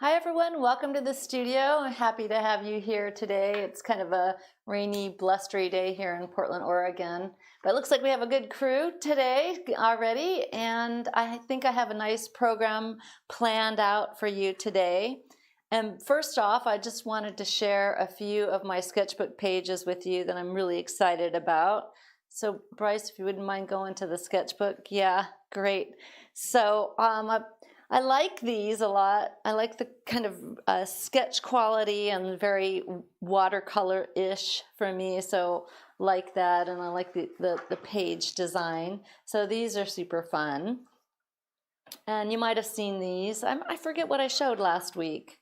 Hi everyone, welcome to the studio. I'm happy to have you here today. It's kind of a rainy, blustery day here in Portland, Oregon. But it looks like we have a good crew today already, and I think I have a nice program planned out for you today. And first off, I just wanted to share a few of my sketchbook pages with you that I'm really excited about. So Bryce, if you wouldn't mind going to the sketchbook. Yeah, great. So I like these a lot. I like the kind of sketch quality and very watercolor-ish for me, so like that, and I like the page design. So these are super fun. And you might have seen these. I forget what I showed last week.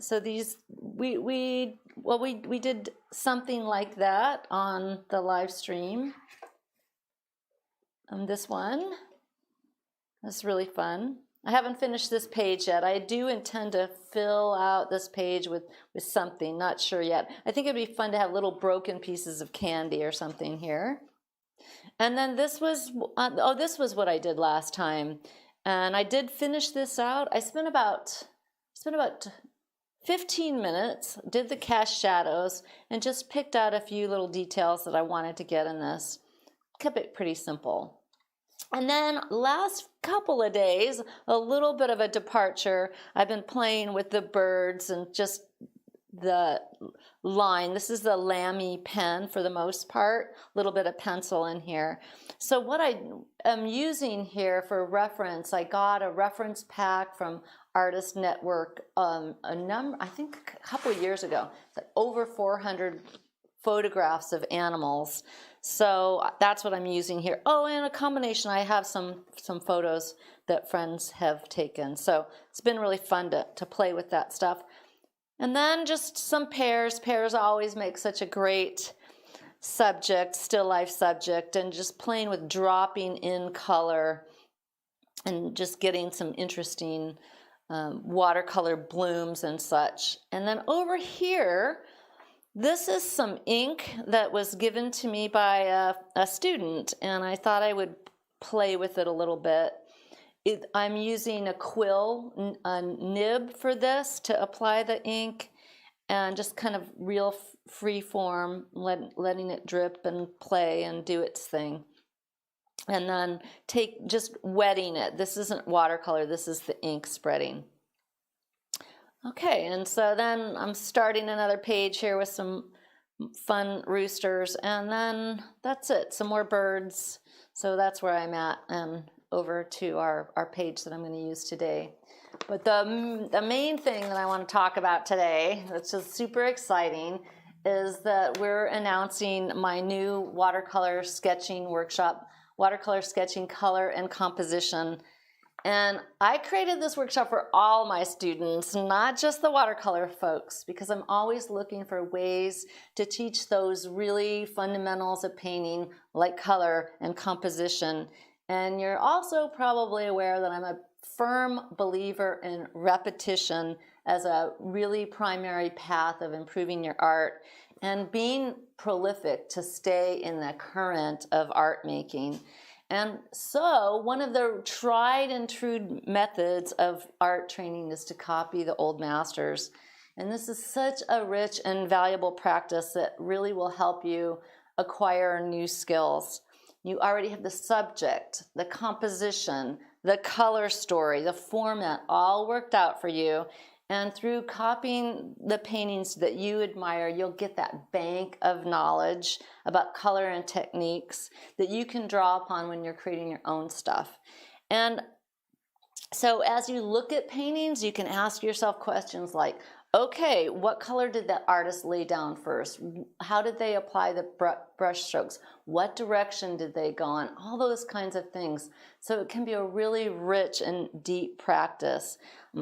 So these, we did something like that on the live stream. This one, that's really fun. I haven't finished this page yet. I do intend to fill out this page with something, not sure yet. I think it'd be fun to have little broken pieces of candy or something here. And then this was, this was what I did last time. And I did finish this out. I spent about 15 minutes, did the cast shadows, and just picked out a few little details that I wanted to get in this. Kept it pretty simple. And then last couple of days, a little bit of a departure. I've been playing with the birds and just the line. This is the Lamy pen for the most part, a little bit of pencil in here. So what I am using here for reference, I got a reference pack from Artist Network I think a couple of years ago. It's like over 400 photographs of animals. So that's what I'm using here. Oh, and a combination, I have some photos that friends have taken. So it's been really fun to play with that stuff. And then just some pears. Pears always make such a great subject, still life subject, and just playing with dropping in color and just getting some interesting watercolor blooms and such. And then over here, this is some ink that was given to me by a student, and I thought I would play with it a little bit. I'm using a quill, a nib for this to apply the ink, and just kind of real free form, letting it drip and play and do its thing. And then just wetting it. This isn't watercolor, this is the ink spreading. Okay, and so then I'm starting another page here with some fun roosters, and then that's it, some more birds. So that's where I'm at, and over to our page that I'm going to use today. But the main thing that I want to talk about today, that's just super exciting, is that we're announcing my new watercolor sketching workshop, Watercolor Sketching Color and Composition. And I created this workshop for all my students, not just the watercolor folks, because I'm always looking for ways to teach those really fundamentals of painting, like color and composition. And you're also probably aware that I'm a firm believer in repetition as a really primary path of improving your art and being prolific to stay in the current of art making. And so one of the tried and true methods of art training is to copy the old masters. And this is such a rich and valuable practice that really will help you acquire new skills. You already have the subject, the composition, the color story, the format all worked out for you. And through copying the paintings that you admire, you'll get that bank of knowledge about color and techniques that you can draw upon when you're creating your own stuff. And so as you look at paintings, you can ask yourself questions like, okay, what color did that artist lay down first? How did they apply the brush strokes? What direction did they go in? All those kinds of things. So it can be a really rich and deep practice.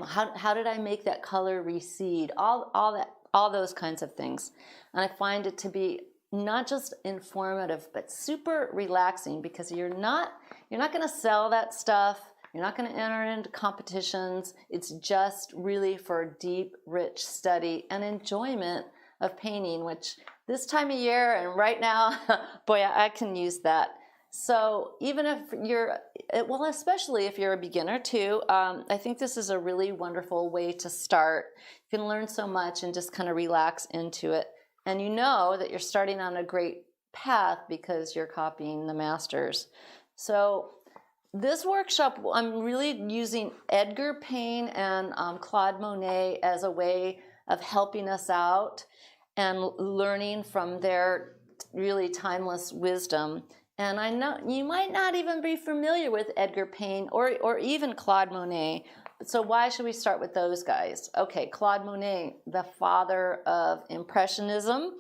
How did I make that color recede? All those kinds of things. And I find it to be not just informative, but super relaxing, because you're not going to sell that stuff. You're not going to enter into competitions. It's just really for deep, rich study and enjoyment of painting, which this time of year and right now, boy, I can use that. So even if you're, well, especially if you're a beginner too, I think this is a really wonderful way to start. You can learn so much and just kind of relax into it. And you know that you're starting on a great path because you're copying the masters. So this workshop, I'm really using Edgar Payne and Claude Monet as a way of helping us out and learning from their really timeless wisdom. And I know you might not even be familiar with Edgar Payne or even Claude Monet. So why should we start with those guys? Okay, Claude Monet, the father of Impressionism.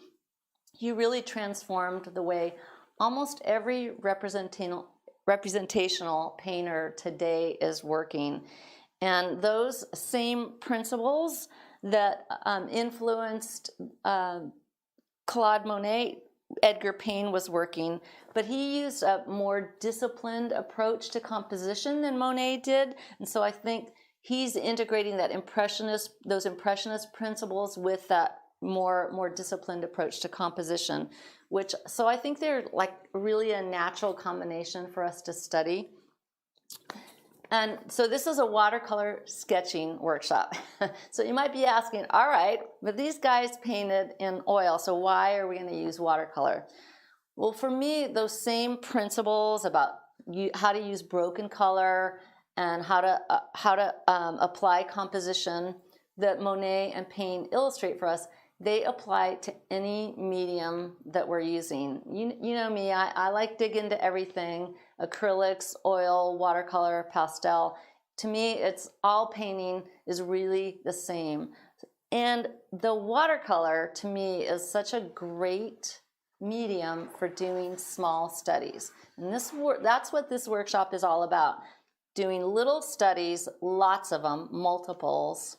He really transformed the way almost every representational painter today is working. And those same principles that influenced Claude Monet, Edgar Payne was working, but he used a more disciplined approach to composition than Monet did. And so I think he's integrating that those impressionist principles with that more disciplined approach to composition, so I think they're like really a natural combination for us to study. And so this is a watercolor sketching workshop. So you might be asking, all right, but these guys painted in oil, so why are we going to use watercolor? Well, for me, those same principles about how to use broken color and how to apply composition that Monet and Payne illustrate for us, they apply to any medium that we're using. You know me, I like dig into everything, acrylics, oil, watercolor, pastel. To me, it's all painting is really the same. And the watercolor, to me, is such a great medium for doing small studies. And that's what this workshop is all about, doing little studies, lots of them, multiples.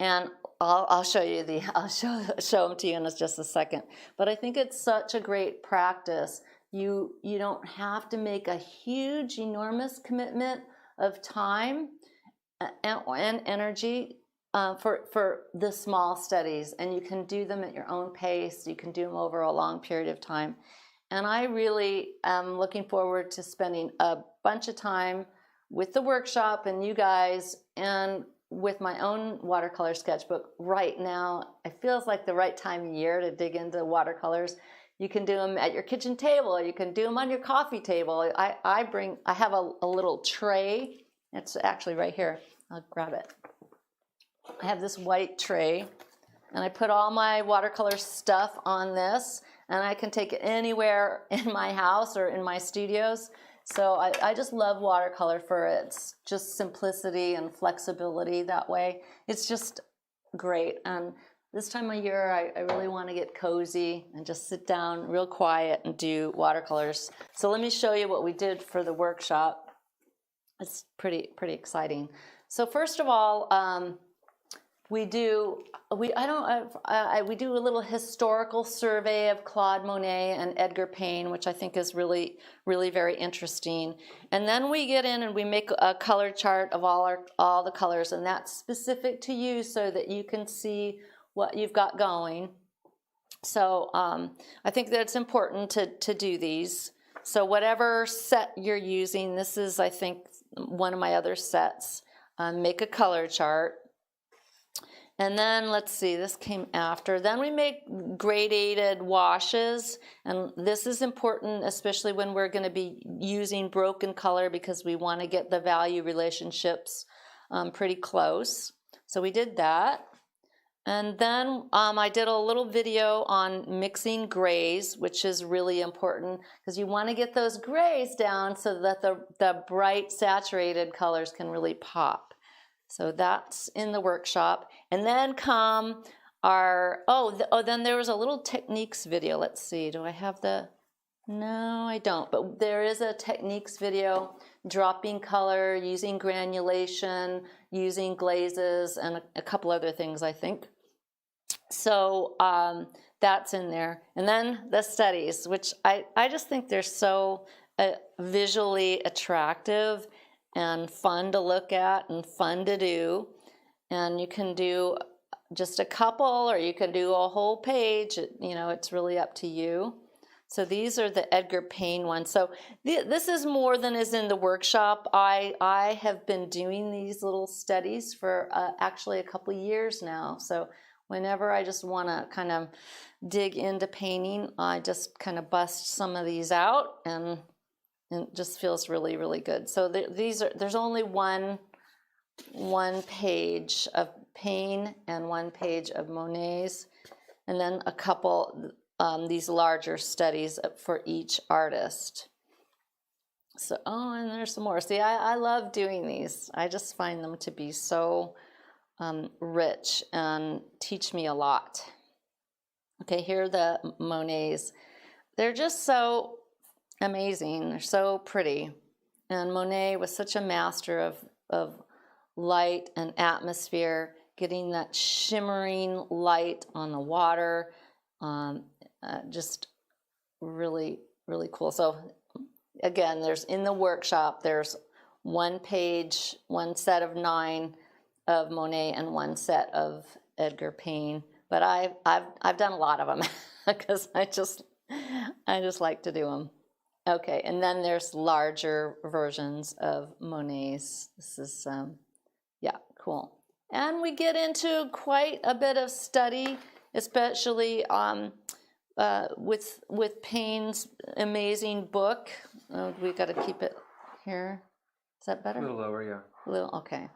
And I'll show you I'll show them to you in just a second. But I think it's such a great practice. You don't have to make a huge, enormous commitment of time and energy for the small studies, and you can do them at your own pace. You can do them over a long period of time. And I really am looking forward to spending a bunch of time with the workshop and you guys, and with my own watercolor sketchbook right now. It feels like the right time of year to dig into watercolors. You can do them at your kitchen table. You can do them on your coffee table. I have a little tray. It's actually right here. I'll grab it. I have this white tray, and I put all my watercolor stuff on this, and I can take it anywhere in my house or in my studios. So I just love watercolor for its just simplicity and flexibility that way. It's just great. And this time of year, I really want to get cozy and just sit down real quiet and do watercolors. So let me show you what we did for the workshop. It's pretty exciting. So first of all, we do a little historical survey of Claude Monet and Edgar Payne, which I think is really very interesting. And then we get in and we make a color chart of all the colors, and that's specific to you so that you can see what you've got going. So I think that it's important to do these. So whatever set you're using, this is, I think, one of my other sets. Make a color chart. And then, let's see, this came after. Then we make gradated washes, and this is important, especially when we're going to be using broken color, because we want to get the value relationships pretty close. So we did that. And then I did a little video on mixing grays, which is really important, because you want to get those grays down so that the bright saturated colors can really pop. So that's in the workshop. And then come our, then there was a little techniques video. Let's see, do I have no, I don't. But there is a techniques video, dropping color, using granulation, using glazes, and a couple other things, I think. So that's in there. And then the studies, which I just think they're so visually attractive and fun to look at and fun to do. And you can do just a couple, or you can do a whole page. It's really up to you. So these are the Edgar Payne ones. So this is more than is in the workshop. I have been doing these little studies for actually a couple of years now. So whenever I just want to kind of dig into painting, I just kind of bust some of these out, and it just feels really, really good. So there's only one page of Payne and one page of Monet's, and then a couple these larger studies for each artist. So, oh, and there's some more. See, I love doing these. I just find them to be so rich and teach me a lot. Okay, here are the Monets. They're just so amazing. They're so pretty. And Monet was such a master of light and atmosphere, getting that shimmering light on the water. Just really, really cool. So again, there's in the workshop, there's one page, one set of 9 of Monet and one set of Edgar Payne. But I've done a lot of them because I just like to do them. Okay, and then there's larger versions of Monet's. This is yeah, cool. And we get into quite a bit of study, especially with Payne's amazing book. We got to keep it here. Is that better? A little lower, yeah. A little, okay.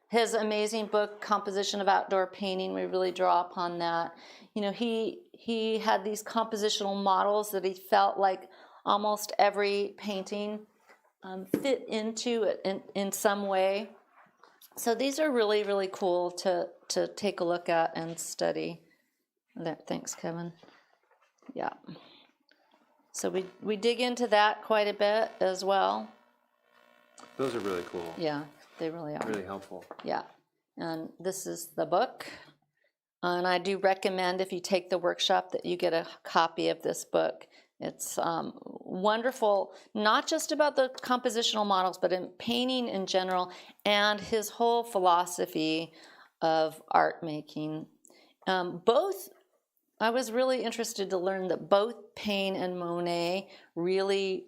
His amazing book, Composition of Outdoor Painting, we really draw upon that. You know, he had these compositional models that he felt like almost every painting fit into it in some way. So these are really, really cool to take a look at and study. There, thanks, Kevin. Yeah. So we dig into that quite a bit as well. Those are really cool. Yeah, they really are. Really helpful. Yeah. And this is the book. And I do recommend, if you take the workshop, that you get a copy of this book. It's wonderful, not just about the compositional models, but in painting in general, and his whole philosophy of art making. Both, I was really interested to learn that both Payne and Monet really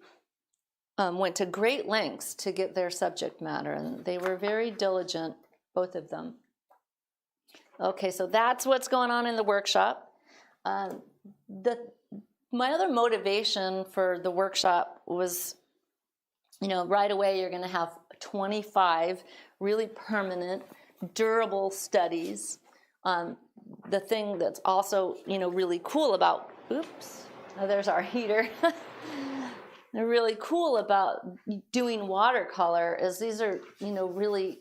went to great lengths to get their subject matter, and they were very diligent, both of them. Okay, so that's what's going on in the workshop. My other motivation for the workshop was, you know, right away you're going to have 25 really permanent, durable studies. The thing that's also, you know, really cool about, oops, oh, there's our heater. They're really cool about doing watercolor is these are, you know, really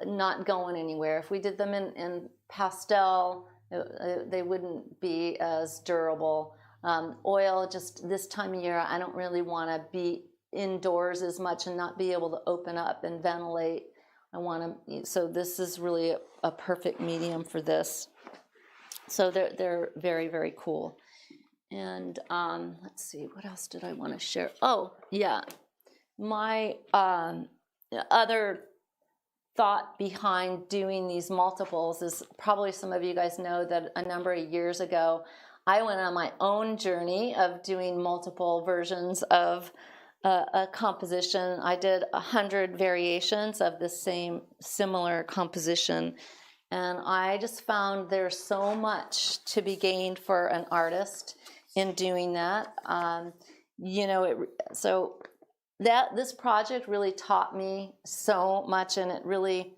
not going anywhere. If we did them in pastel, they wouldn't be as durable. Oil, just this time of year, I don't really want to be indoors as much and not be able to open up and ventilate. So this is really a perfect medium for this. So they're very, very cool. And let's see, what else did I want to share? Oh, yeah. My other thought behind doing these multiples is probably some of you guys know that a number of years ago, I went on my own journey of doing multiple versions of a composition. I did 100 variations of the same similar composition. And I just found there's so much to be gained for an artist in doing that. You know, so this project really taught me so much, and it really,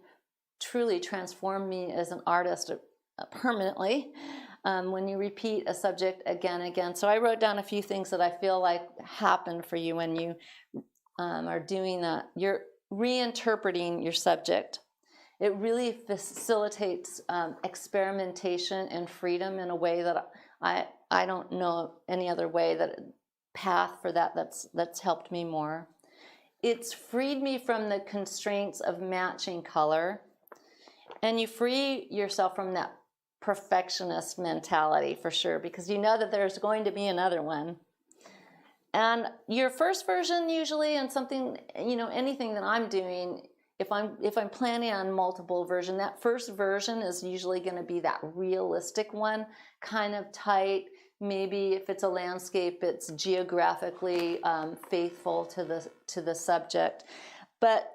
truly transformed me as an artist permanently. When you repeat a subject again and again. So I wrote down a few things that I feel like happen for you when you are doing that. You're reinterpreting your subject. It really facilitates experimentation and freedom in a way that I don't know any other way path for that's helped me more. It's freed me from the constraints of matching color, and you free yourself from that perfectionist mentality for sure, because you know that there's going to be another one. And your first version usually, and something, you know, anything that I'm doing, if I'm planning on multiple version, that first version is usually going to be that realistic one, kind of tight, Maybe if it's a landscape, it's geographically faithful to the subject. But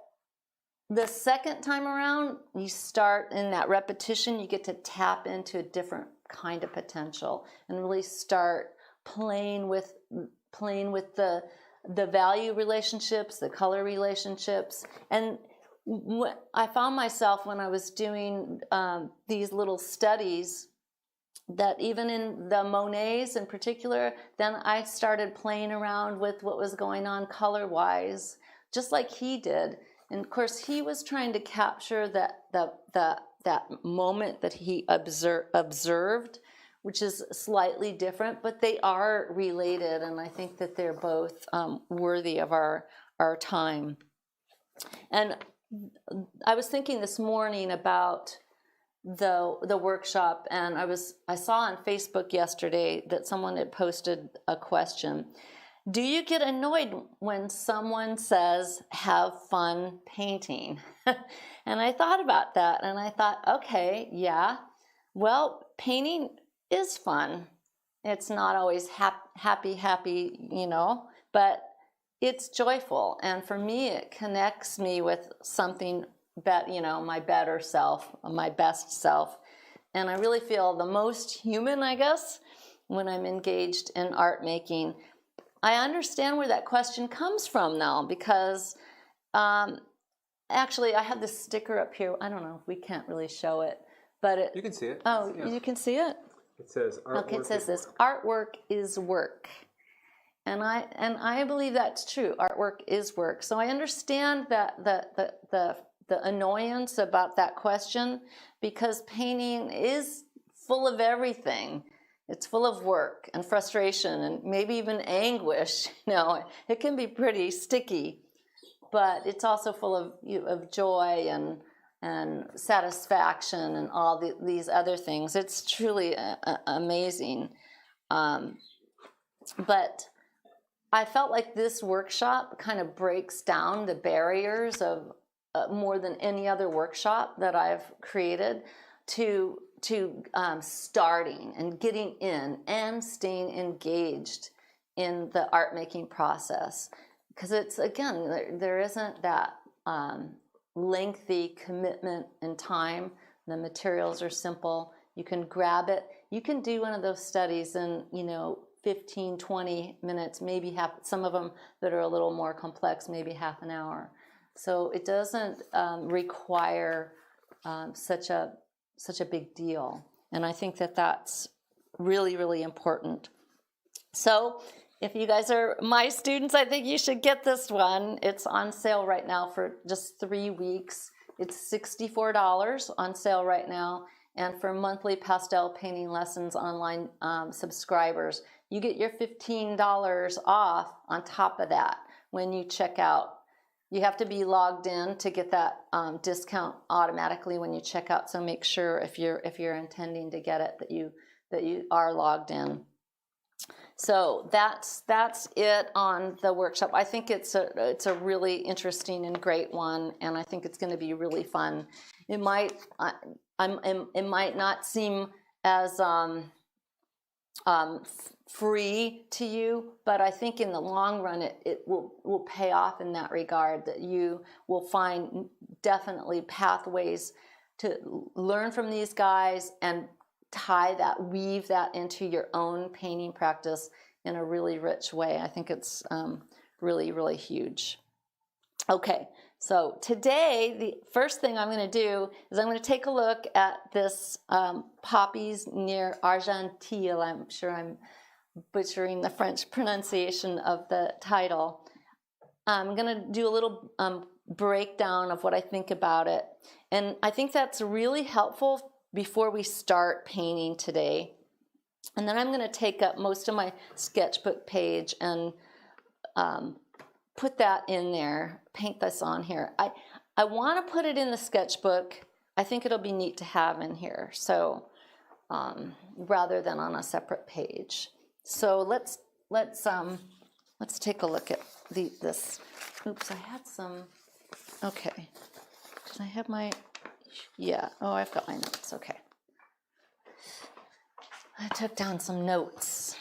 the second time around, you start in that repetition, you get to tap into a different kind of potential and really start playing with the value relationships, the color relationships. And I found myself when I was doing these little studies that even in the Monets in particular, then I started playing around with what was going on color-wise, just like he did. And of course, he was trying to capture that moment that he observed, which is slightly different, but they are related, and I think that they're both worthy of our time. And I was thinking this morning about the workshop, and I saw on Facebook yesterday that someone had posted a question. Do you get annoyed when someone says, have fun painting? And I thought about that, and I thought, okay, yeah, well, painting is fun. It's not always happy, you know, but it's joyful. And for me, it connects me with something you know, my better self, my best self. And I really feel the most human, I guess, when I'm engaged in art making. I understand where that question comes from now, because actually I have this sticker up here. I don't know if we can't really show it, but You can see it. Oh, Yeah. you can see it? It says artwork. Okay, it says this, artwork is work. And I believe that's true. Artwork is work. So I understand that the annoyance about that question, because painting is full of everything. It's full of work and frustration and maybe even anguish. You know, it can be pretty sticky, but it's also full of joy and satisfaction and all these other things. It's truly amazing. But I felt like this workshop kind of breaks down the barriers of more than any other workshop that I've created to starting and getting in and staying engaged in the art making process. Because it's, again, there isn't that lengthy commitment in time. The materials are simple. You can grab it. You can do one of those studies in, 15, 20 minutes, maybe some of them that are a little more complex, maybe half an hour. So it doesn't require such a big deal. And I think that that's really, really important. So if you guys are my students, I think you should get this one. It's on sale right now for just 3 weeks. It's $64 on sale right now. And for monthly pastel painting lessons online subscribers, you get your $15 off on top of that when you check out. You have to be logged in to get that discount automatically when you check out. So make sure if you're intending to get it that you are logged in. So that's it on the workshop. I think it's a really interesting and great one, and I think it's going to be really fun. It might not seem as free to you, but I think in the long run it will pay off in that regard, that you will find definitely pathways to learn from these guys and weave that into your own painting practice in a really rich way. I think it's really, really huge. Okay, so today, the first thing I'm going to do is I'm going to take a look at this poppies near Argenteuil. I'm sure I'm butchering the French pronunciation of the title. I'm going to do a little breakdown of what I think about it. And I think that's really helpful before we start painting today. And then I'm going to take up most of my sketchbook page and put that in there, paint this on here. I want to put it in the sketchbook. I think it'll be neat to have in here, so rather than on a separate page. So let's take a look at this. Oops, I had some. Okay, did I have my? Yeah. Oh, I've got my notes. Okay. I took down some notes.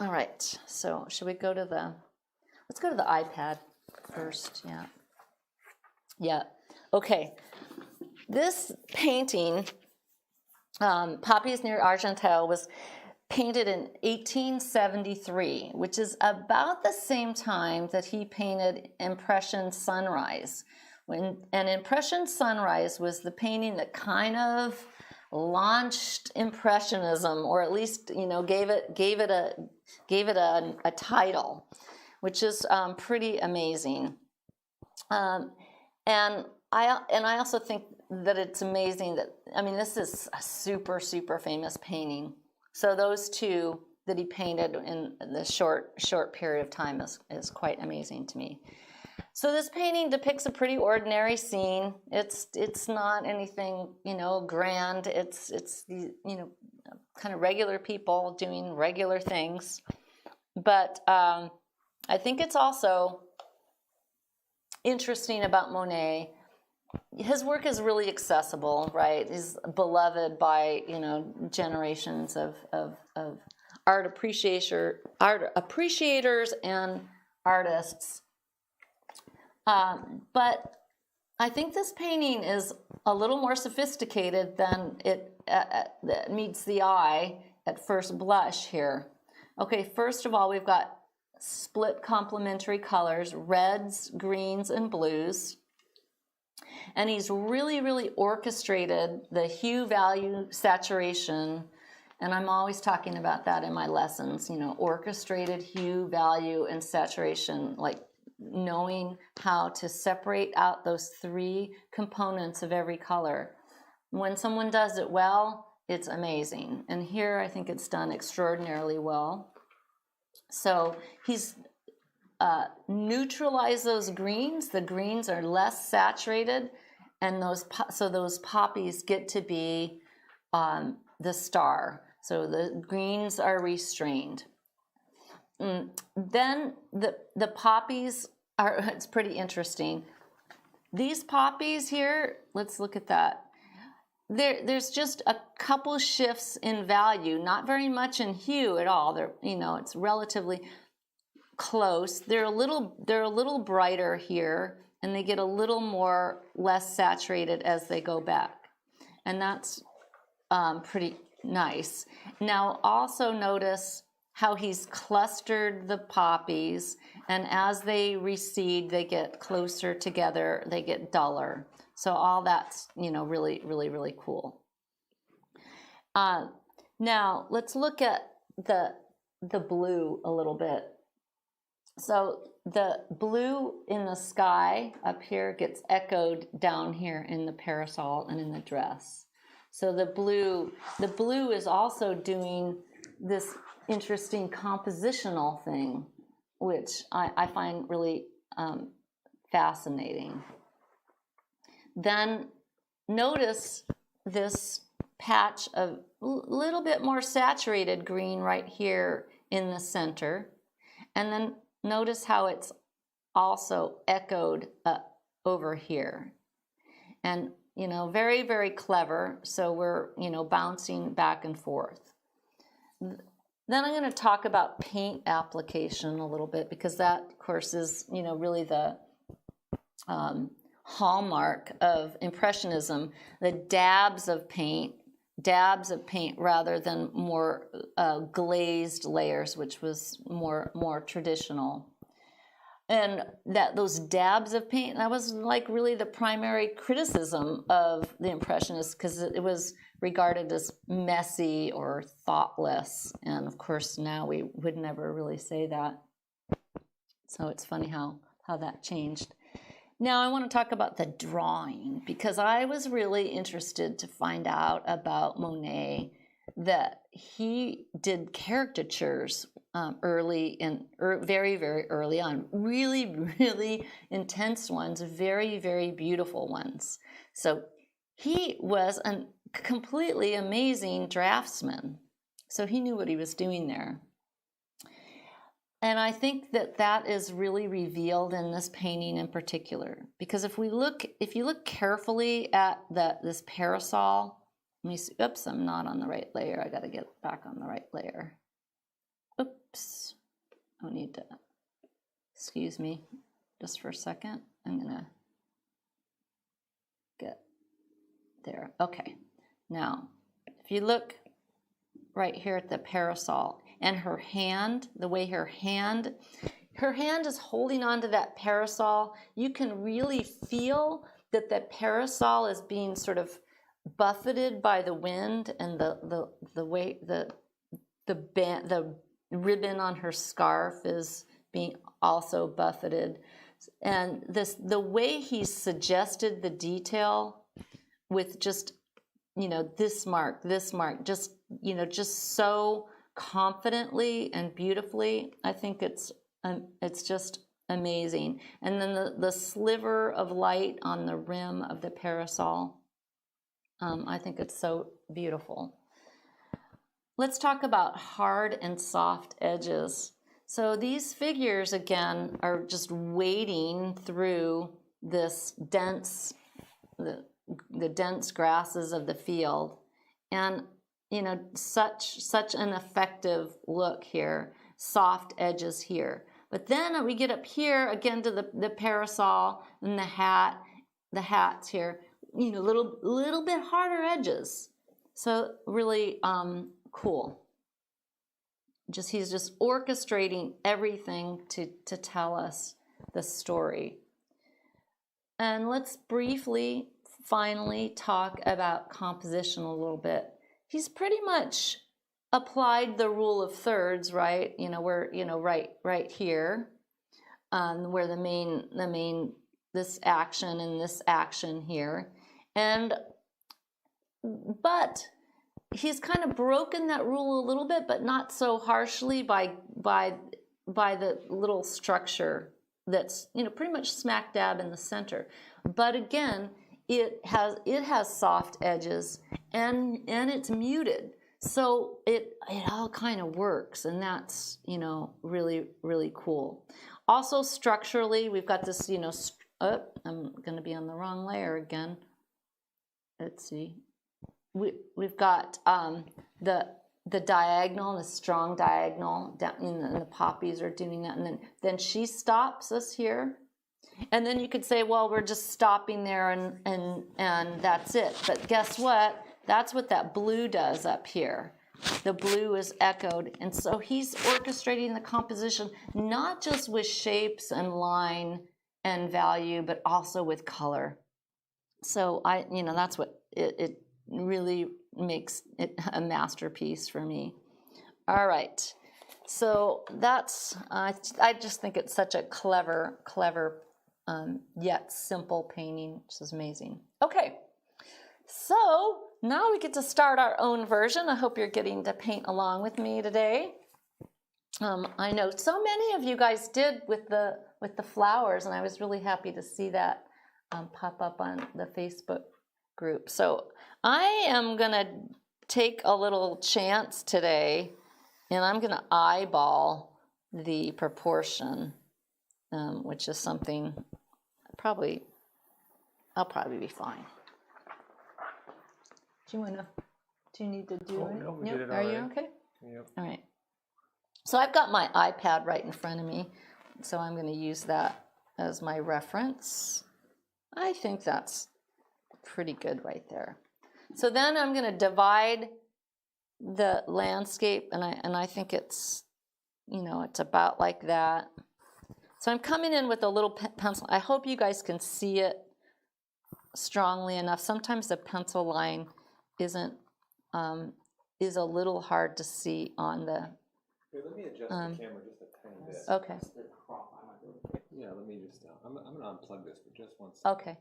All right, so should we go to let's go to the iPad first, yeah. Yeah, okay. This painting, Poppies near Argenteuil, was painted in 1873, which is about the same time that he painted Impression Sunrise. And Impression Sunrise was the painting that kind of launched Impressionism, or at least, you know, gave it a title, which is pretty amazing. And I also think that it's amazing that, I mean, this is a super, super famous painting. So those two that he painted in the short period of time is quite amazing to me. So this painting depicts a pretty ordinary scene. It's not anything, you know, grand. It's you know, kind of regular people doing regular things. But I think it's also interesting about Monet. His work is really accessible, right? He's beloved by, you know, generations of art appreciators and artists. But I think this painting is a little more sophisticated than it meets the eye at first blush here. Okay, first of all, we've got split complementary colors, reds, greens, and blues. And he's really, really orchestrated the hue, value, saturation. And I'm always talking about that in my lessons, you know, orchestrated hue, value, and saturation, like knowing how to separate out those three components of every color. When someone does it well, it's amazing. And here I think it's done extraordinarily well. So he's neutralized those greens. The greens are less saturated, and those poppies get to be the star. So the greens are restrained. Then the poppies are, it's pretty interesting. These poppies here, let's look at that. There's just a couple shifts in value, not very much in hue at all. They're, you know, it's relatively close. They're a little brighter here, and they get a little more less saturated as they go back, and that's pretty nice. Now also notice how he's clustered the poppies, and as they recede, they get closer together, they get duller. So all that's, you know, really, really, really cool. Now let's look at the blue a little bit. So the blue in the sky up here gets echoed down here in the parasol and in the dress. So the blue is also doing this interesting compositional thing, which I find really fascinating. Then notice this patch of a little bit more saturated green right here in the center. And then notice how it's also echoed over here. And, you know, very, very clever. So we're, you know, bouncing back and forth. Then I'm going to talk about paint application a little bit, because that, of course, is, you know, really the hallmark of Impressionism, the dabs of paint rather than more glazed layers, which was more traditional. And that those dabs of paint, that was like really the primary criticism of the Impressionists, because it was regarded as messy or thoughtless. And of course now we would never really say that. So it's funny how that changed. Now I want to talk about the drawing, because I was really interested to find out about Monet, that he did caricatures very, very early on. Really, really intense ones, very, very beautiful ones. So he was a completely amazing draftsman. So he knew what he was doing there. And I think that is really revealed in this painting in particular, because if you look carefully at this parasol, let me see, oops, I'm not on the right layer. I got to get back on the right layer. oops, I need to, excuse me, just for a second. I'm gonna get there. Okay, now, if you look right here at the parasol and her hand, the way her hand is holding onto that parasol, you can really feel that the parasol is being sort of buffeted by the wind, and the way the ribbon on her scarf is being also buffeted. And the way he suggested the detail with just, this mark, just, just so confidently and beautifully, I think it's just amazing. And then the sliver of light on the rim of the parasol, I think it's so beautiful. Let's talk about hard and soft edges. So these figures, again, are just wading through this dense, the dense grasses of the field. And, such an effective look here, soft edges here. But then we get up here, again, to the parasol and the hats here, little bit harder edges. So really cool. He's just orchestrating everything to tell us the story. And let's briefly, finally, talk about composition a little bit. He's pretty much applied the rule of thirds, right? Right here, where the main this action and this action here, but he's kind of broken that rule a little bit, but not so harshly by the little structure that's pretty much smack dab in the center. But again, it has soft edges and it's muted, so it all kind of works, and that's really, really cool. Also structurally, we've got this I'm going to be on the wrong layer again. Let's see. We've got the diagonal, the strong diagonal down, and the poppies are doing that, and then she stops us here, and then you could say, well, we're just stopping there and that's it. But guess what? That's what that blue does up here. The blue is echoed, and so he's orchestrating the composition not just with shapes and line and value, but also with color. So that's what it really makes it a masterpiece for me. All right, so that's I just think it's such a clever yet simple painting, which is amazing. Okay, so now we get to start our own version. I hope you're getting to paint along with me today. I know so many of you guys did with the flowers, and I was really happy to see that pop up on the Facebook group. So I am gonna take a little chance today, and I'm gonna eyeball the proportion, which is something I'll probably be fine. Do you need to do it? No, we did it Are already. you okay? Yep. All right. So I've got my iPad right in front of me, so I'm going to use that as my reference. I think that's pretty good right there. So then I'm going to divide the landscape, and I think it's, it's about like that. So I'm coming in with a little pencil. I hope you guys can see it strongly enough. Sometimes the pencil line is a little hard to see on the. Here, let me adjust the camera just a tiny bit. Okay. Yeah, let me just. I'm gonna unplug this for just 1 second. Okay.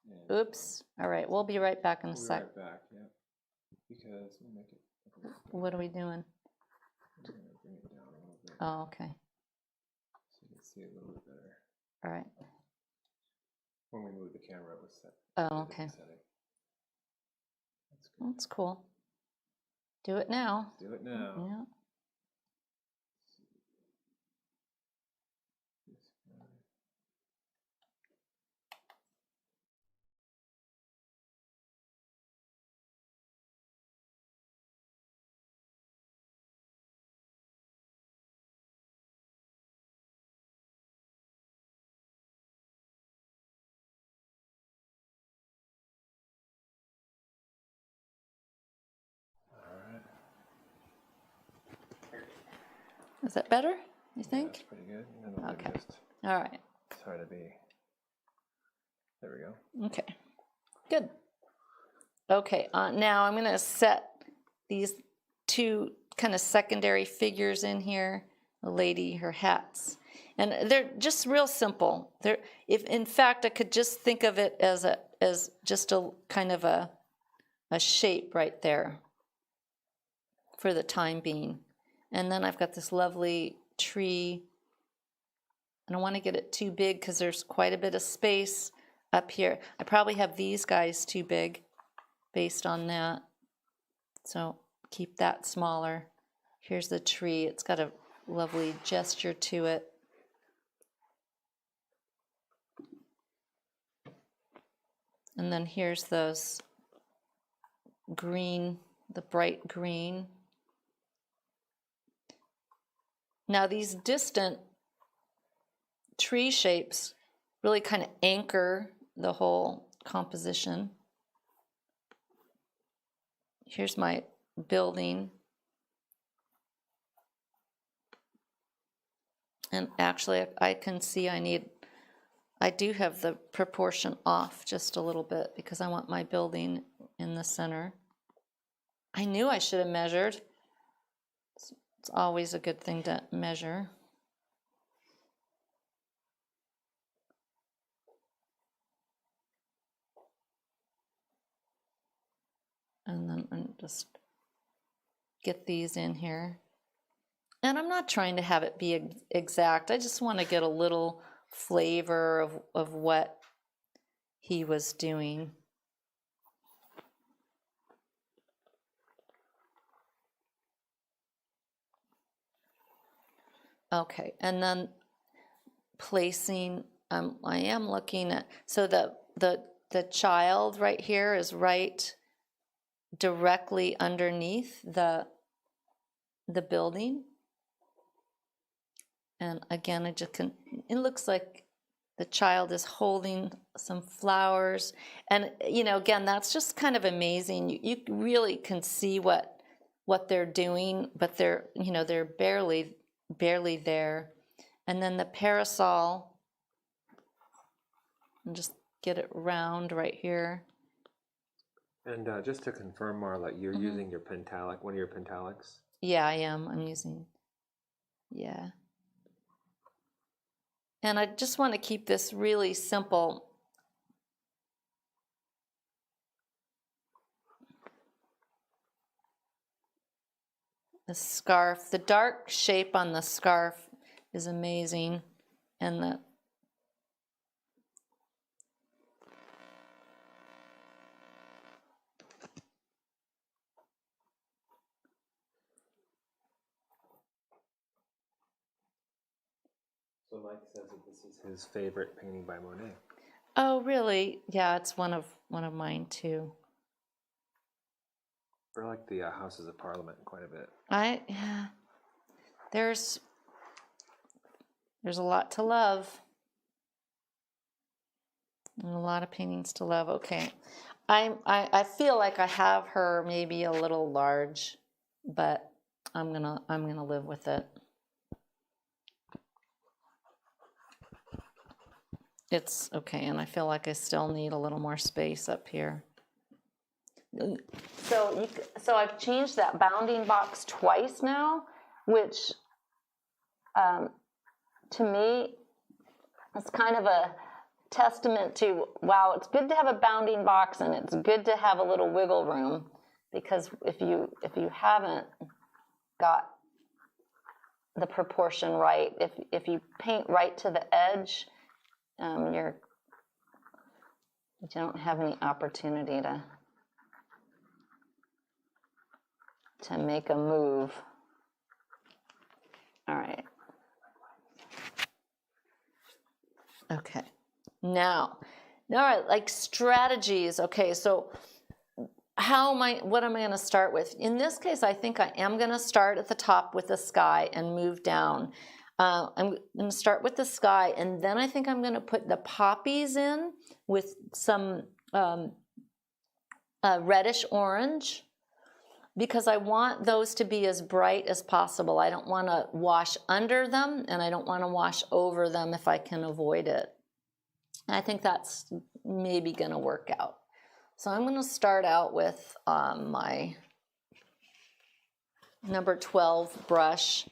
And Oops. All right. We'll be right back in a we'll be sec. right back. Yeah. Because we'll make it. What are we doing? I'm gonna bring it down a little bit Oh, okay. so you can see it a little bit better. All right. When we move the camera, it was set. Oh, okay. Setting. That's good. That's cool. Do it now. Do it now. Yeah. Is that better, you Yeah, think? that's pretty good. And then Okay. just All right. try to be. There we go. Okay. Good. Okay. Now I'm going to set these two kind of secondary figures in here. The lady, her hats, and they're just real simple. They're, if in fact I could just think of it as just a kind of a shape right there for the time being. And then I've got this lovely tree. I don't want to get it too big because there's quite a bit of space up here. I probably have these guys too big based on that. So keep that smaller. Here's the tree. It's got a lovely gesture to it. And then here's those green, the bright green. Now these distant tree shapes really kind of anchor the whole composition. Here's my building. And actually I can see I do have the proportion off just a little bit because I want my building in the center. I knew I should have measured. It's always a good thing to measure. And then I'm just get these in here. And I'm not trying to have it be exact. I just want to get a little flavor of what he was doing. Okay, and then placing, I am looking at, so the child right here is right directly underneath the building. And again, it looks like the child is holding some flowers. And, you know, again, that's just kind of amazing. You really can see what they're doing, but they're, you know, they're barely there. And then the parasol, and just get it round right here. And just to confirm, Marla, you're using your pentalic, one of your pentalics? Yeah, I am. I'm using, yeah. And I just want to keep this really simple. The scarf, the dark shape on the scarf is amazing. And the So Mike says that this is his favorite painting by Monet. oh, really? Yeah, it's one of mine too. I like the Houses of Parliament quite a bit. Yeah, there's a lot to love. And a lot of paintings to love. Okay, I feel like I have her maybe a little large, but I'm gonna live with it. It's okay, and I feel like I still need a little more space up here. So I've changed that bounding box twice now, which to me is kind of a testament to, wow, it's good to have a bounding box and it's good to have a little wiggle room, because if you haven't got the proportion right, if you paint right to the edge, you don't have any opportunity to make a move. All right. Okay. Now, all right, like strategies. Okay, so what am I going to start with? In this case, I think I am going to start at the top with the sky and move down. I'm going to start with the sky, and then I think I'm going to put the poppies in with some reddish orange. because I want those to be as bright as possible. I don't want to wash under them, and I don't want to wash over them if I can avoid it. I think that's maybe going to work out. So I'm going to start out with my number 12 brush.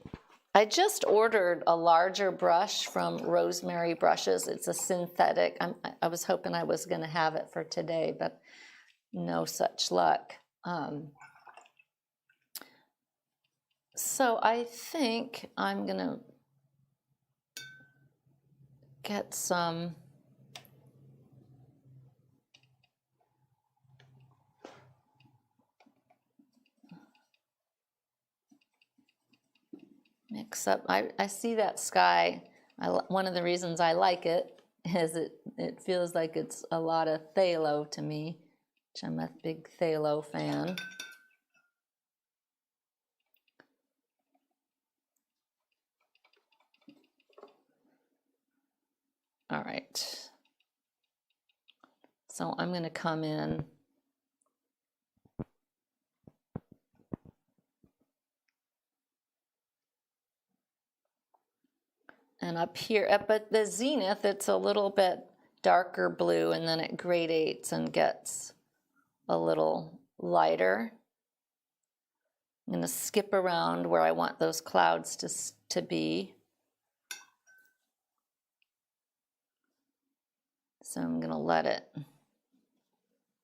I just ordered a larger brush from Rosemary Brushes. It's a synthetic. I was hoping I was going to have it for today, but no such luck. So I think I'm going to get some mix up. I see that sky. One of the reasons I like it is it feels like it's a lot of phthalo to me, which I'm a big phthalo fan. All right. So I'm going to come in and up here, up at the zenith, it's a little bit darker blue, and then it gradates and gets a little lighter. I'm going to skip around where I want those clouds to be. So I'm going to let it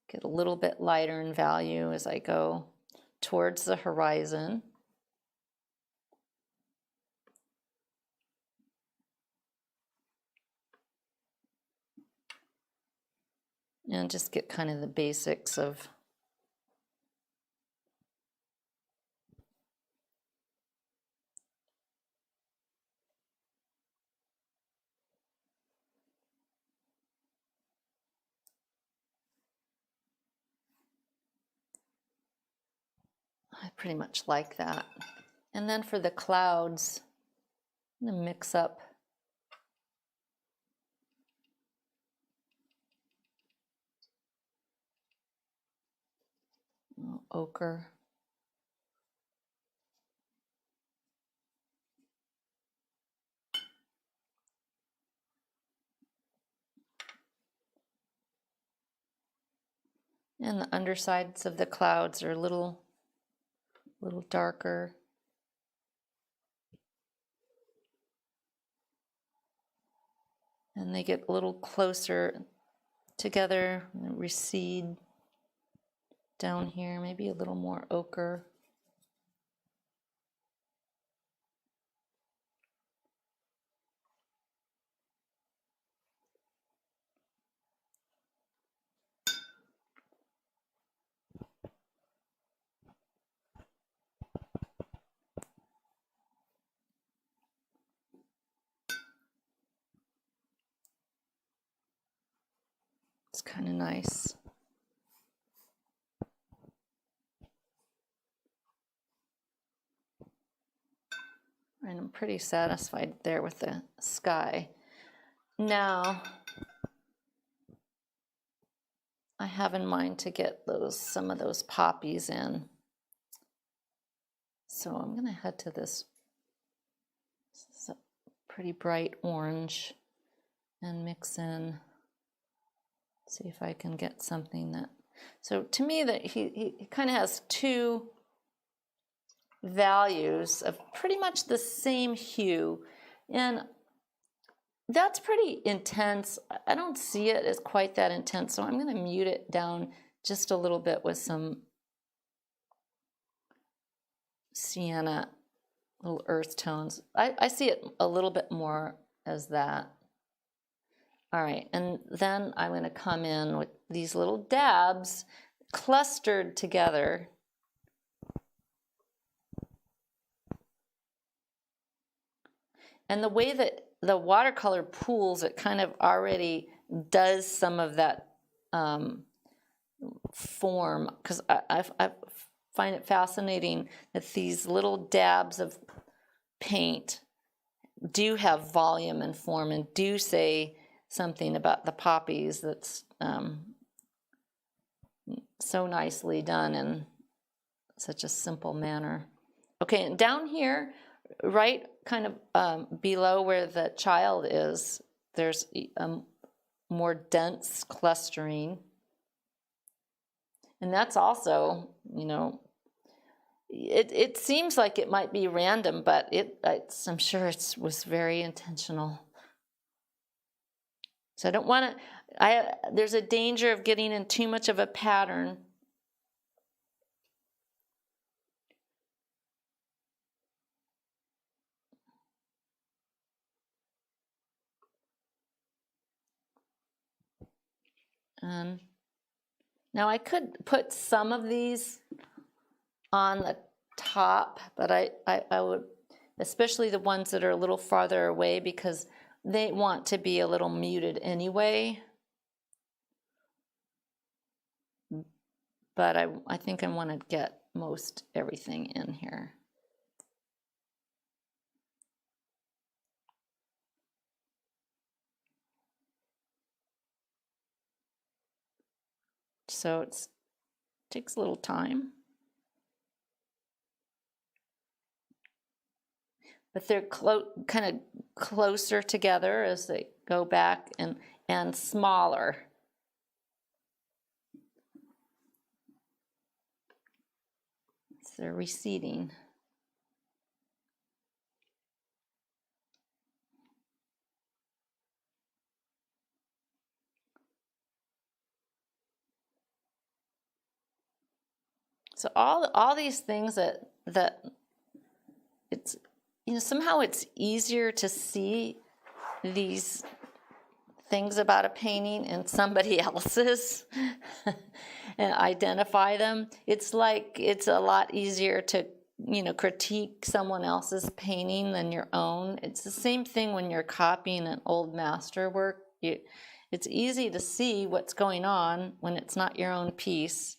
get a little bit lighter in value as I go towards the horizon. And just get kind of the basics of I pretty much like that. And then for the clouds, I'm going to mix up ochre. And the undersides of the clouds are a little darker. And they get a little closer together and recede down here, maybe a little more ochre. It's kind of nice. And I'm pretty satisfied there with the sky. Now, I have in mind to get some of those poppies in. So I'm going to head to this pretty bright orange and mix in, see if I can get something that, so to me that he kind of has two values of pretty much the same hue, and that's pretty intense. I don't see it as quite that intense, so I'm going to mute it down just a little bit with some sienna, little earth tones. I see it a little bit more as that. All right, and then I'm going to come in with these little dabs clustered together. And the way that the watercolor pools, it kind of already does some of that form, because I find it fascinating that these little dabs of paint do have volume and form and do say something about the poppies that's so nicely done and such a simple manner. Okay, and down here, right kind of below where the child is, there's a more dense clustering. And that's also, you know, it seems like it might be random, but I'm sure it was very intentional. So I don't want to, there's a danger of getting in too much of a pattern. Now I could put some of these on the top, but I would, especially the ones that are a little farther away, because they want to be a little muted anyway. But I think I want to get most everything in here. So it takes a little time. But they're kind of closer together as they go back, and smaller. So they're receding. So all these things that it's, you know, somehow it's easier to see these things about a painting in somebody else's and identify them. It's like it's a lot easier to, you know, critique someone else's painting than your own. It's the same thing when you're copying an old masterwork. It's easy to see what's going on when it's not your own piece.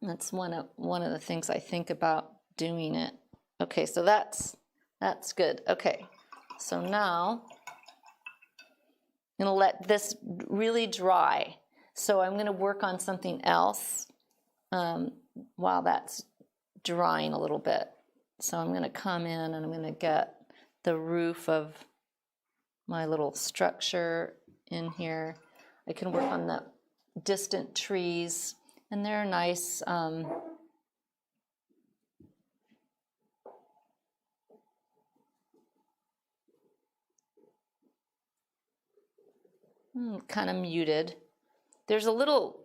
That's one of the things I think about doing it. Okay, so that's good. Okay, so now I'm going to let this really dry. So I'm going to work on something else while that's drying a little bit. So I'm going to come in and I'm going to get the roof of my little structure in here. I can work on the distant trees, and they're nice. Kind of muted. There's a little,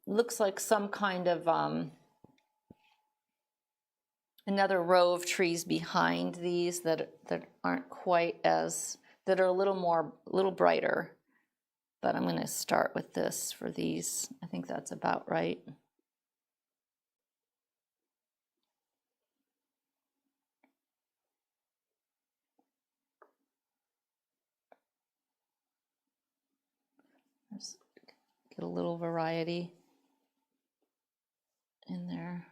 looks like some kind of another row of trees behind these that aren't quite as, that are a little brighter. But I'm going to start with this for these. I think that's about right. Just get a little variety in there.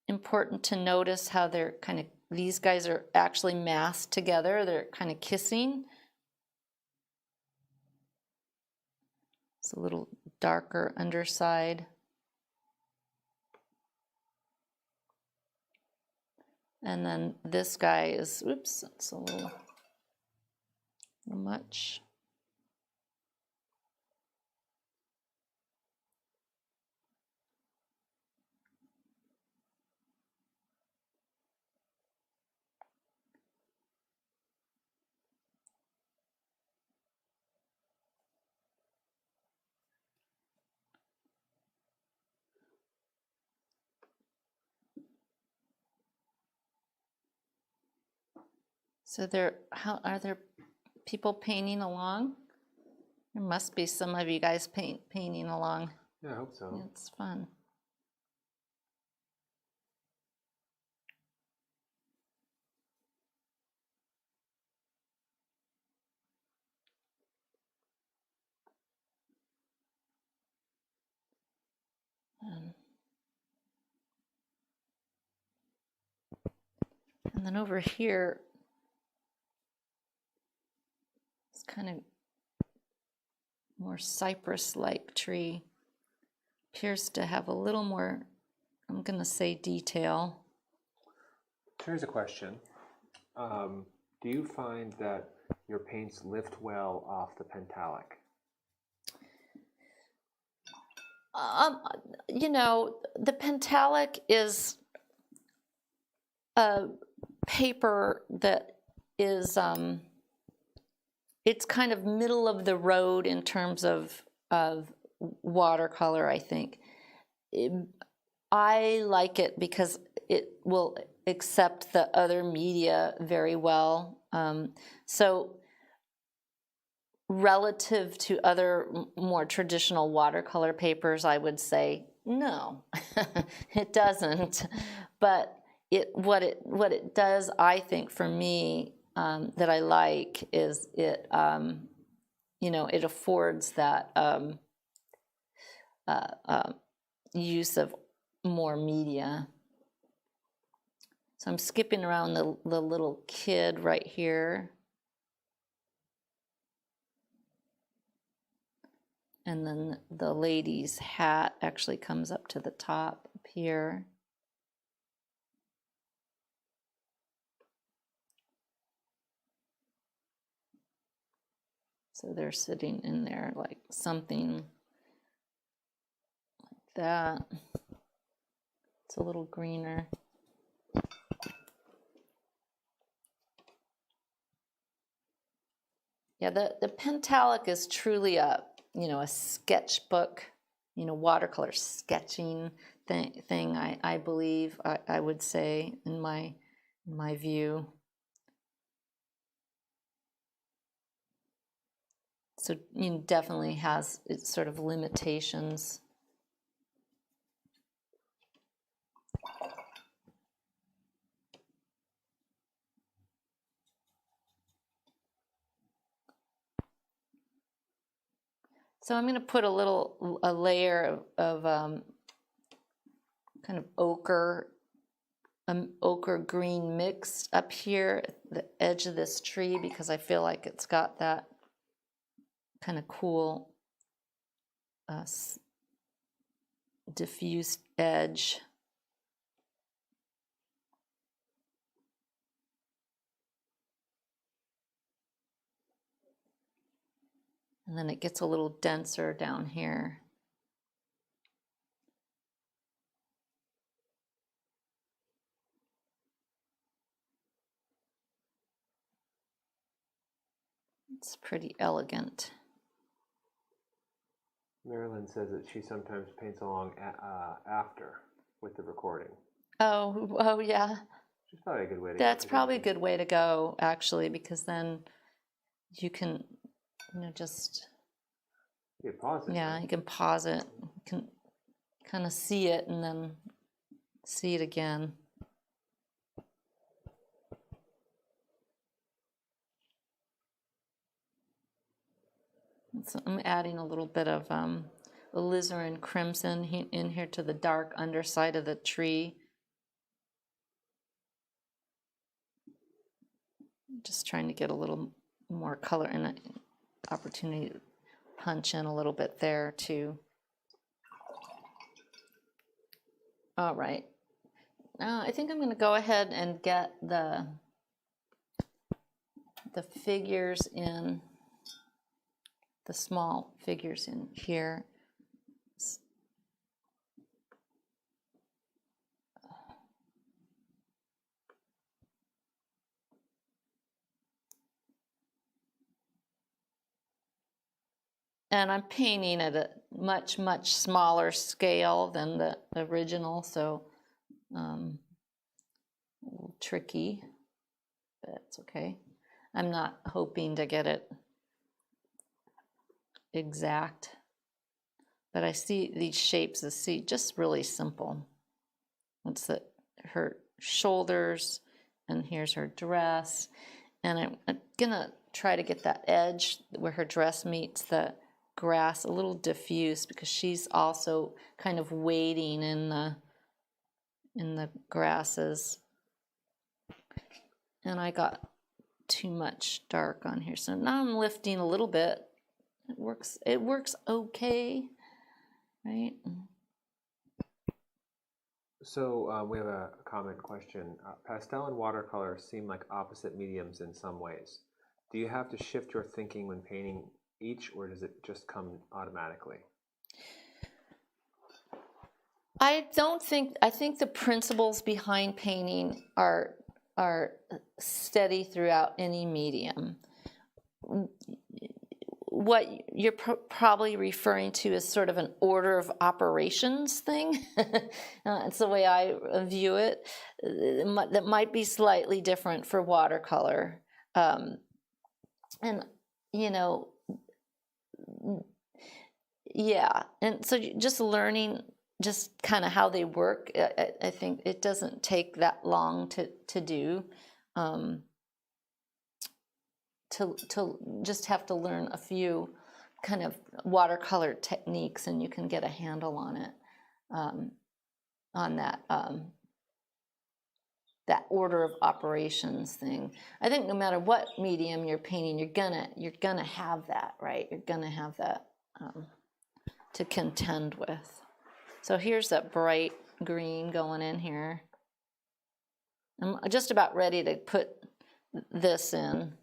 Important to notice how they're kind of, these guys are actually massed together. They're kind of kissing. It's a little darker underside. And then this guy is, oops, that's a little much. So are there people painting along? There must be some of you guys painting along. Yeah, I hope so. It's fun. And then over here, kind of more cypress-like tree. Appears to have a little more, I'm going to say, detail. Here's a question. Do you find that your paints lift well off the Pentalic? You know, the Pentalic is a paper that is, it's kind of middle of the road in terms of watercolor, I think. I like it because it will accept the other media very well. So relative to other more traditional watercolor papers, I would say no, it doesn't. But what it does, I think, for me, that I like is it, you know, it affords that use of more media. So I'm skipping around the little kid right here. And then the lady's hat actually comes up to the top up here. So they're sitting in there like something like that. It's a little greener. Yeah, the Pentalic is truly a, you know, a sketchbook, you know, watercolor sketching thing, I believe, I would say, in my view. So, you know, definitely has its sort of limitations. So I'm going to put a layer of kind of ochre green mix up here at the edge of this tree, because I feel like it's got that kind of cool diffused edge. And then it gets a little denser down here. It's pretty elegant. Marilyn says that she sometimes paints along after with the recording. Oh yeah. Which is probably a good way to That's go. probably a good way to go, actually, because then you can, you know, just... You can pause it. Yeah, right? you can pause it. You can kind of see it and then see it again. So I'm adding a little bit of alizarin crimson in here to the dark underside of the tree. Just trying to get a little more color and an opportunity to punch in a little bit there too. All right. Now I think I'm going to go ahead and get the figures in, the small figures in here. And I'm painting at a much, much smaller scale than the original, so a little tricky, but it's okay. I'm not hoping to get it exact, but I see these shapes as just really simple. It's her shoulders, and here's her dress, and I'm gonna try to get that edge where her dress meets the grass a little diffuse, because she's also kind of wading in the grasses. And I got too much dark on here. So now I'm lifting a little bit. It works okay, right? So we have a comment question. Pastel and watercolor seem like opposite mediums in some ways. Do you have to shift your thinking when painting each, or does it just come automatically? I think the principles behind painting are steady throughout any medium. What you're probably referring to is sort of an order of operations thing. It's the way I view it. That might be slightly different for watercolor. And, you know, yeah. And so just learning just kind of how they work, I think it doesn't take that long to do. To just have to learn a few kind of watercolor techniques, and you can get a handle on it, on that that order of operations thing. I think no matter what medium you're painting, you're gonna have that, right? You're gonna have that to contend with. So here's that bright green going in here. I'm just about ready to put this in.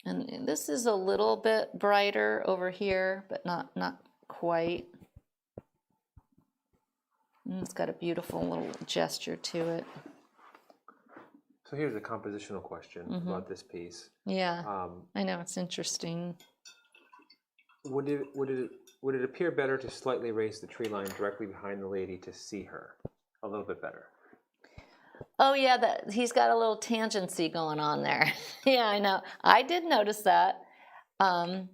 And this is a little bit brighter over here, but not quite. And it's got a beautiful little gesture to it. So here's a compositional question about this piece. Yeah, I know, it's interesting. Would it appear better to slightly raise the tree line directly behind the lady to see her a little bit better? Oh yeah, he's got a little tangency going on there. Yeah, I know. I did notice that. I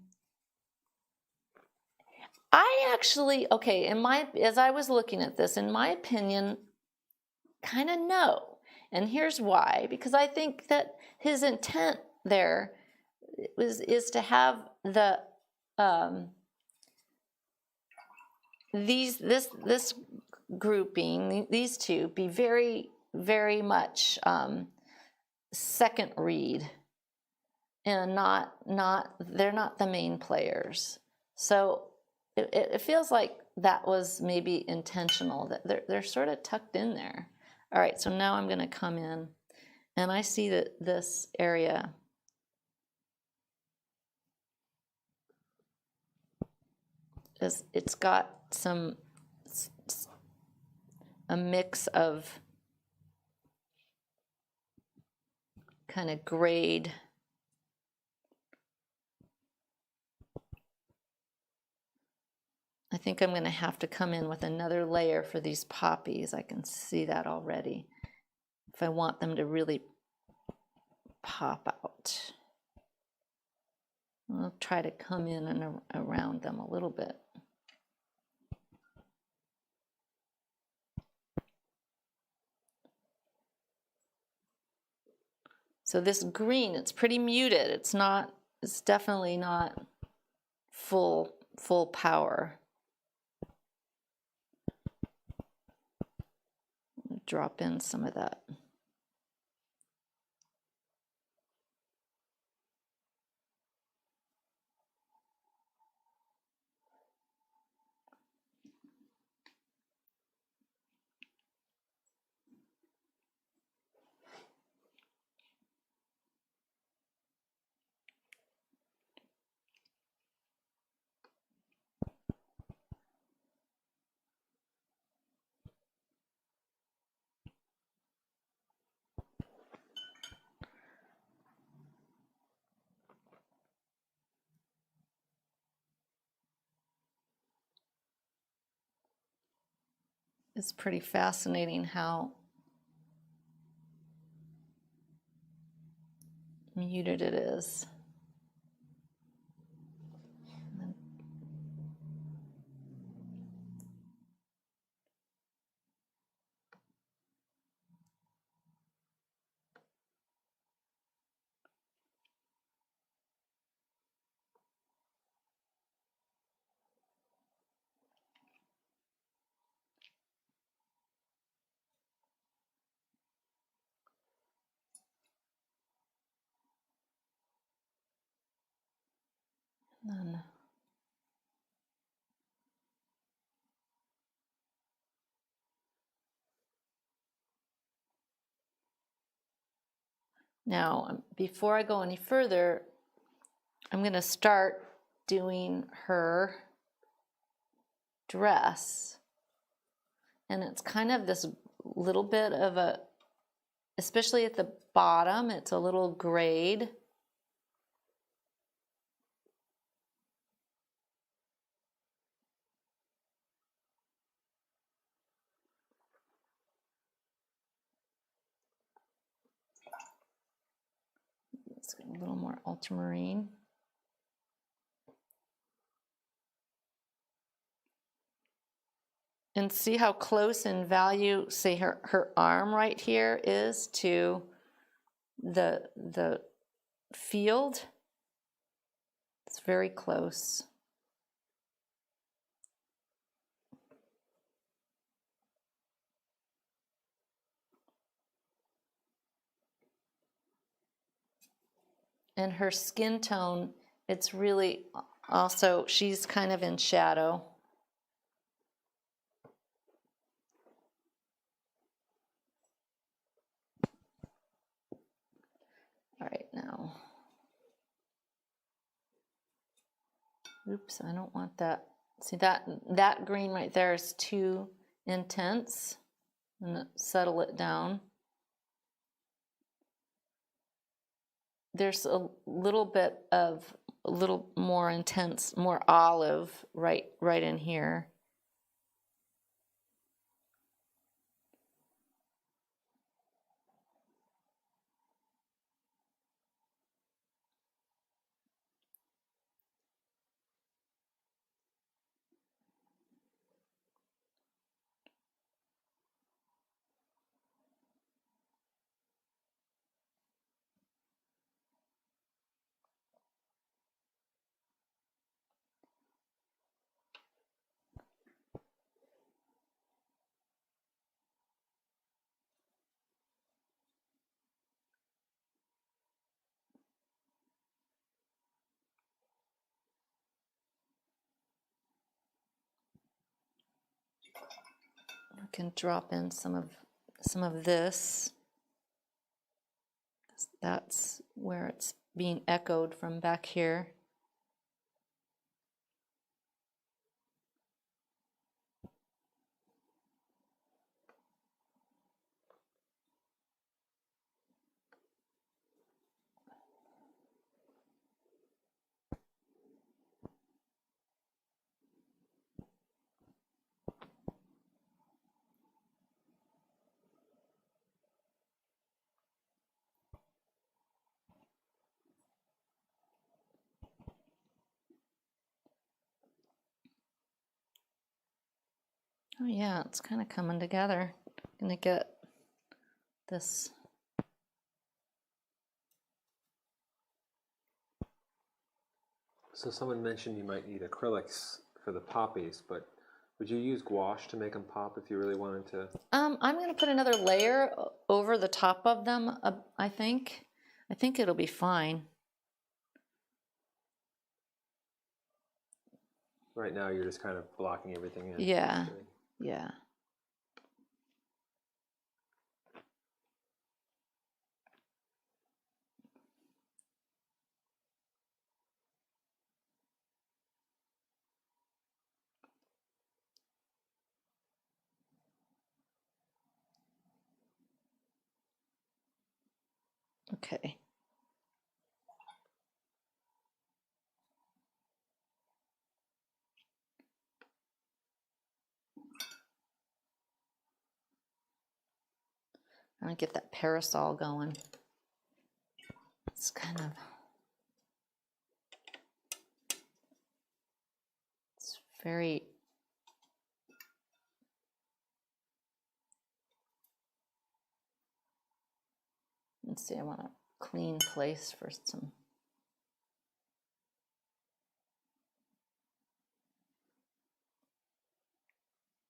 actually, okay, as I was looking at this, in my opinion, kind of no. And here's why. Because I think that his intent there is to have the this grouping, these two, be very, very much second read, and they're not the main players. So it feels like that was maybe intentional, that they're sort of tucked in there. All right, so now I'm going to come in, and I see that this area it's got a mix of kind of grade. I think I'm going to have to come in with another layer for these poppies. I can see that already, if I want them to really pop out. I'll try to come in and around them a little bit. So this green, it's pretty muted. It's definitely not full power. Drop in some of that. It's pretty fascinating how muted it is. Then now, before I go any further, I'm going to start doing her dress. And it's kind of this little bit of a, especially at the bottom, it's a little grayed. Let's get a little more ultramarine. And see how close in value, say her arm right here is to the field. It's very close. And her skin tone, it's really also, she's kind of in shadow. All right, now. Oops, I don't want that. See that green right there is too intense. And settle it down. There's a little bit of a little more intense, more olive right in here. I can drop in some of this. That's where it's being echoed from back here. Oh yeah, it's kind of coming together. I'm gonna get this. So someone mentioned you might need acrylics for the poppies, but would you use gouache to make them pop if you really wanted to? I'm gonna put another layer over the top of them. I think it'll be fine. Right now, you're just kind of blocking everything in. Yeah, yeah. Okay. I'm gonna get that parasol going. It's kind of, it's very, let's see, I want a clean place for some.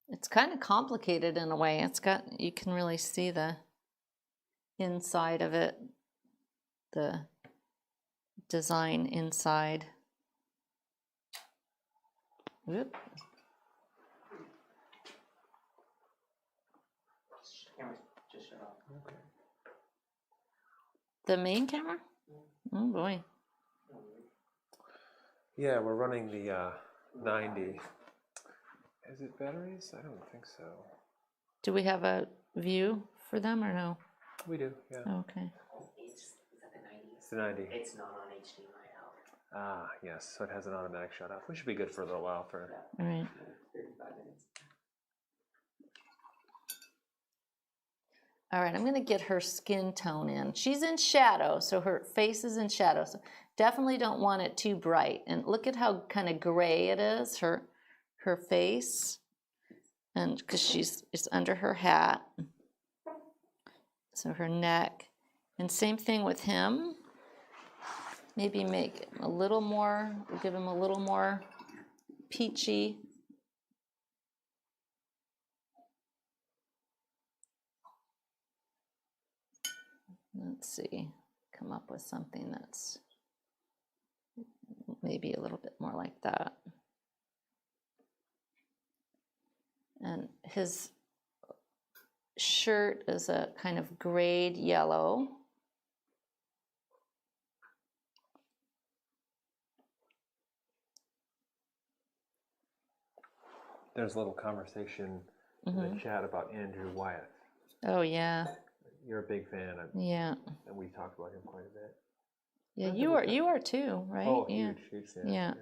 It's kind of complicated in a way. It's got, you can really see the inside of it, the design inside. Whoop. Camera just shut off. Okay. The main camera? Oh boy. Yeah, we're running the 90. Is it batteries? I don't think so. Do we have a view for them or no? We do, yeah. Oh, okay. Is that the 90? It's the 90. It's not on HDMI out. Ah, yes. So it has an automatic shut off. We should be good for a little while for. All right. 35 minutes. All right, I'm going to get her skin tone in. She's in shadow, so her face is in shadow. So definitely don't want it too bright. And look at how kind of gray it is, her face. And because it's under her hat. So her neck. And same thing with him. Maybe make him a little more, give him a little more peachy. Let's see, come up with something that's maybe a little bit more like that. And his shirt is a kind of grayed yellow. There's a little conversation in the chat about Andrew Wyeth. Oh, yeah. You're a big fan, Yeah. and we talked about him quite a bit. Yeah, Not that you are too, right? Oh, yeah. huge fan. Yeah.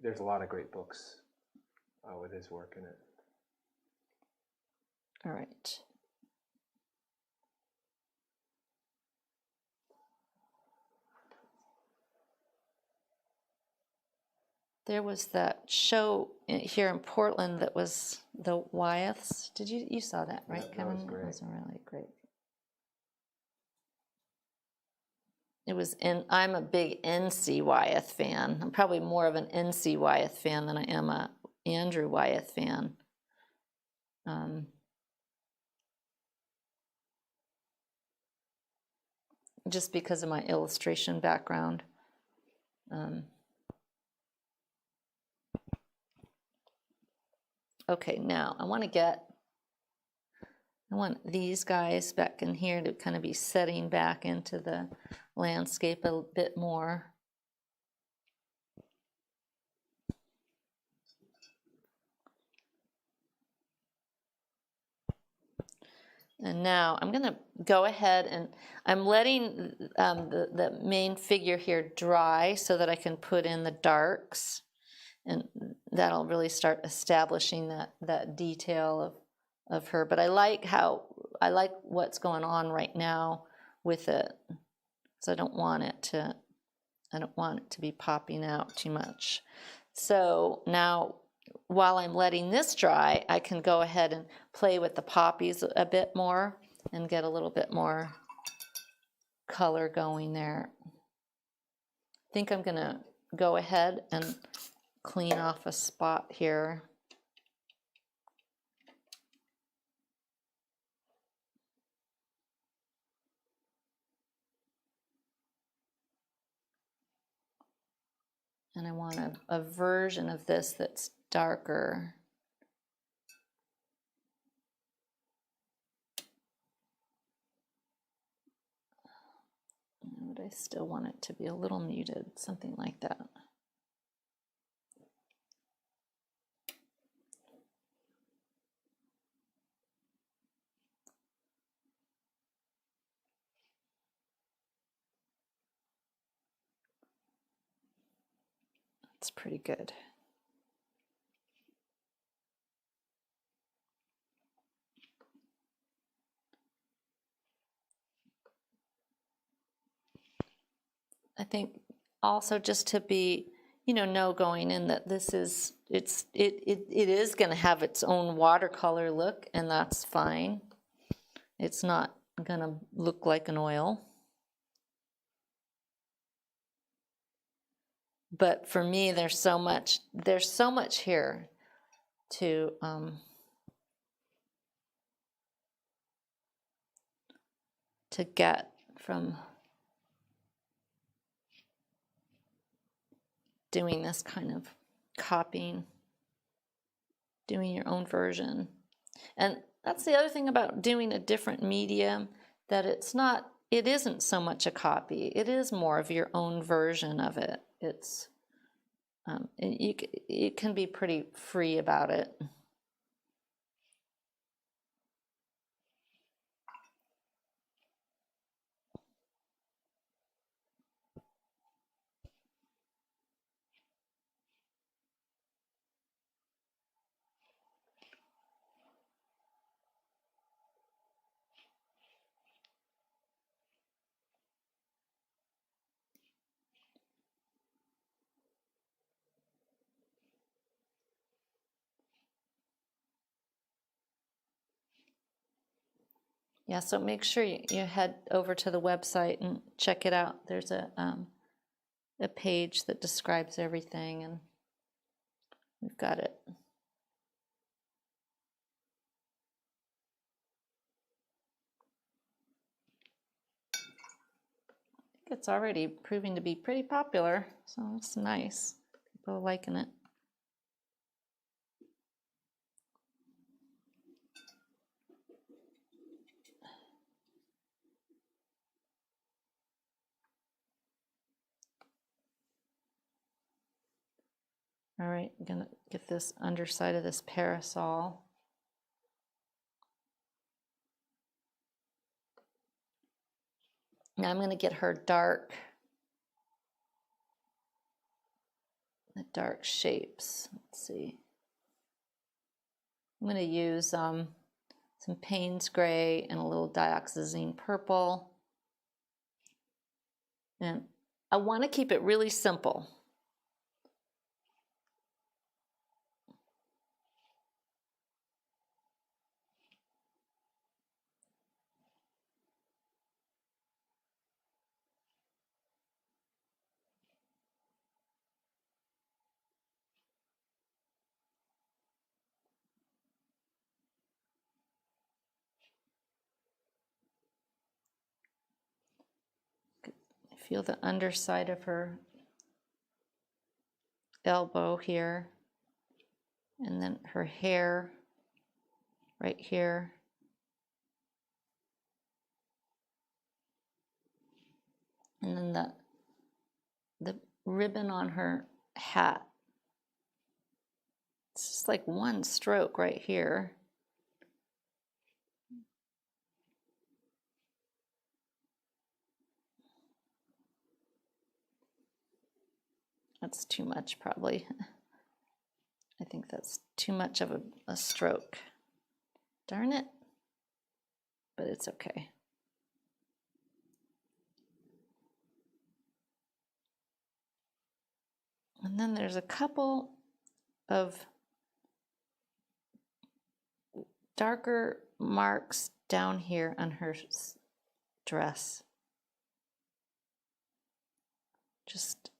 There's a lot of great books with his work in it. All right. There was that show here in Portland that was the Wyeths. Did you saw that, right, That Kevin? was great. That was really great. It was I'm a big N.C. Wyeth fan. I'm probably more of an N.C. Wyeth fan than I am a Andrew Wyeth fan. Just because of my illustration background. Okay, now I want these guys back in here to kind of be setting back into the landscape a bit more. And now I'm going to go ahead and I'm letting the main figure here dry so that I can put in the darks. And that'll really start establishing that detail of her. But I like what's going on right now with it. So I don't want it to be popping out too much. So now while I'm letting this dry, I can go ahead and play with the poppies a bit more and get a little bit more color going there. I think I'm gonna go ahead and clean off a spot here. And I want a version of this that's darker. But I still want it to be a little muted, something like that. That's pretty good. I think also just to be, know going in that this is, it is going to have its own watercolor look, and that's fine. It's not going to look like an oil. But for me, there's so much here to get from doing this kind of copying, doing your own version. And that's the other thing about doing a different medium, that it isn't so much a copy. It is more of your own version of it. It's, you can be pretty free about it. Yeah, so make sure you head over to the website and check it out. There's a page that describes everything, and we've got it. It's already proving to be pretty popular, so it's nice. People are liking it. All right, I'm gonna get this underside of this parasol. Now I'm gonna get her dark, the dark shapes. Let's see. I'm gonna use some Payne's gray and a little dioxazine purple. And I wanna keep it really simple. Feel the underside of her elbow here, and then her hair right here. And then the ribbon on her hat. It's just like one stroke right here. That's too much, probably. I think that's too much of a stroke. Darn it. But it's okay. And then there's a couple of darker marks down here on her dress. Just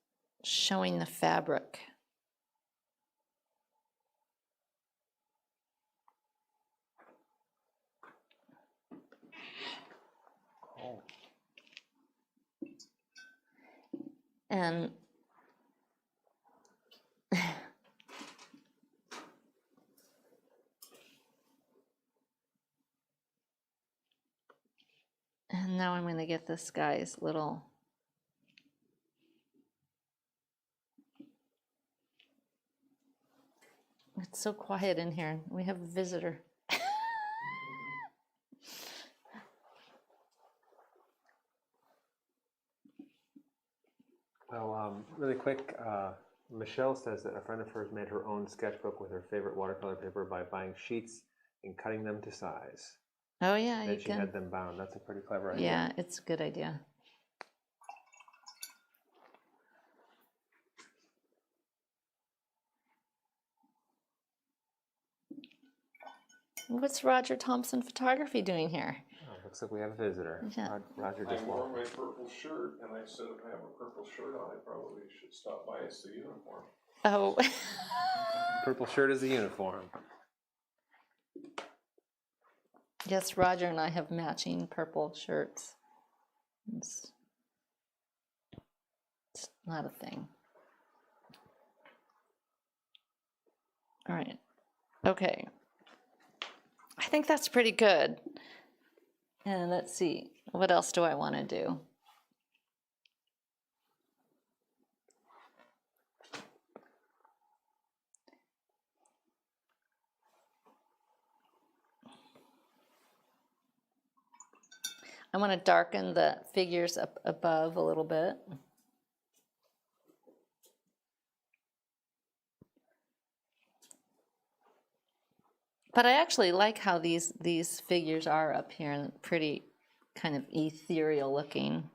showing the fabric. Oh. And and now I'm going to get this guy's little It's so quiet in here. We have a visitor. Well, really quick, Michelle says that a friend of hers made her own sketchbook with her favorite watercolor paper by buying sheets and cutting them to size. Oh yeah, Then you she can. had them bound. That's a pretty clever idea. Yeah, it's a good idea. What's Roger Thompson Photography doing here? Oh, looks like we have a visitor. Yeah. Roger I just wore walked. my purple shirt, and I said if I have a purple shirt on, I probably should stop by and see the uniform. Oh. Purple shirt is a uniform. Yes, Roger and I have matching purple shirts. It's not a thing. All right. Okay. I think that's pretty good. And let's see, what else do I want to do? I want to darken the figures up above a little bit. But I actually like how these figures are up here and pretty kind of ethereal looking.